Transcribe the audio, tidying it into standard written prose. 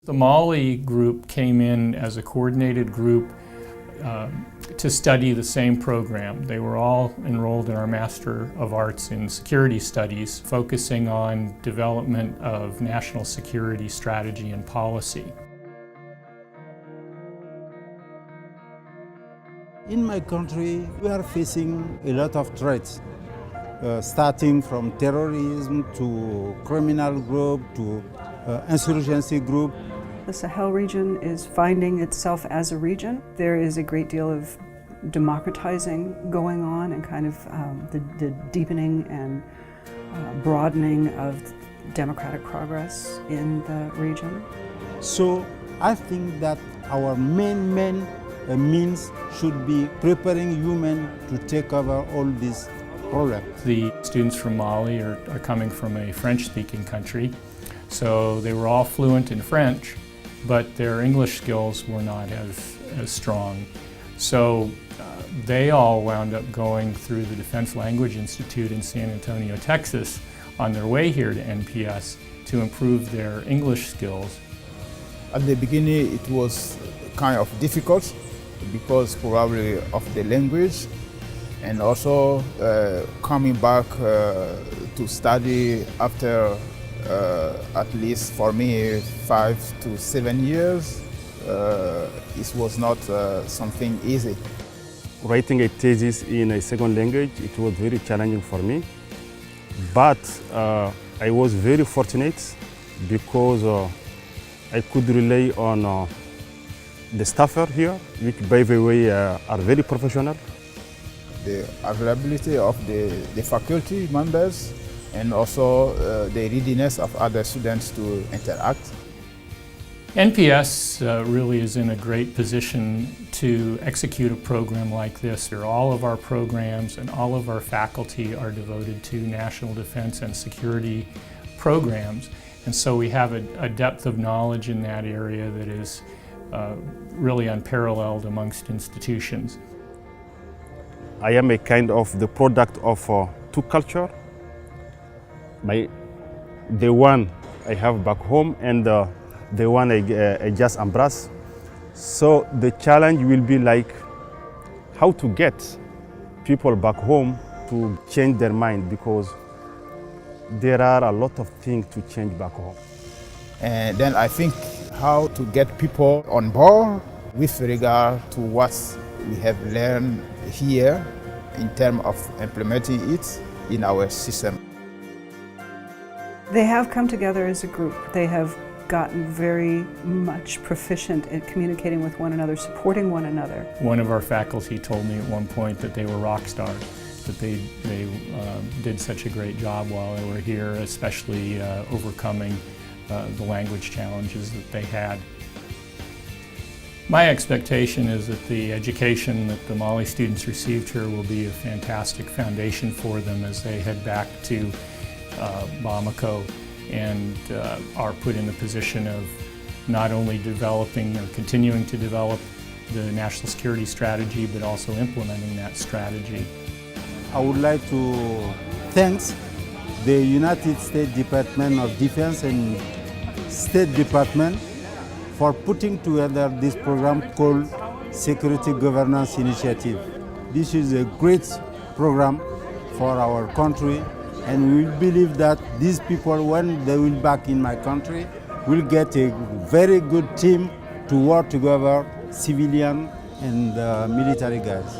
The Mali group came in as a coordinated group to study the same program. They were all enrolled in our Master of Arts in Security Studies, focusing on development of national security strategy and policy. In my country, we are facing a lot of threats, starting from terrorism to criminal group to insurgency group. The Sahel region is finding itself as a region. There is a great deal of democratizing going on and kind of the deepening and broadening of democratic progress in the region. So I think that our main means should be preparing women to take over all these problems. The students from Mali are coming from a French-speaking country, so they were all fluent in French, but their English skills were not as strong. So they all wound up going through the Defense Language Institute in San Antonio, Texas, on their way here to NPS to improve their English skills. At the beginning it was kind of difficult because probably of the language, and also coming back to study after at least for me 5 to 7 years, it was not something easy. Writing a thesis in a second language, it was very challenging for me, but I was very fortunate because I could rely on the staffer here, which by the way are very professional. The availability of the faculty members and also the readiness of other students to interact. NPS really is in a great position to execute a program like this. All of our programs and all of our faculty are devoted to national defense and security programs, and so we have a depth of knowledge in that area that is really unparalleled amongst institutions. I am a kind of the product of two cultures. The one I have back home and the one I just embrace. So the challenge will be like how to get people back home to change their mind, because there are a lot of things to change back home. And then I think how to get people on board with regard to what we have learned here in terms of implementing it in our system. They have come together as a group. They have gotten very much proficient at communicating with one another, supporting one another. One of our faculty told me at one point that they were rock stars, that they did such a great job while they were here, especially overcoming the language challenges that they had. My expectation is that the education that the Mali students received here will be a fantastic foundation for them as they head back to Bamako and are put in the position of not only developing or continuing to develop the national security strategy, but also implementing that strategy. I would like to thank the United States Department of Defense and State Department for putting together this program called Security Governance Initiative. This is a great program for our country, and we believe that these people, when they will back in my country, will get a very good team to work together, civilian and military guys.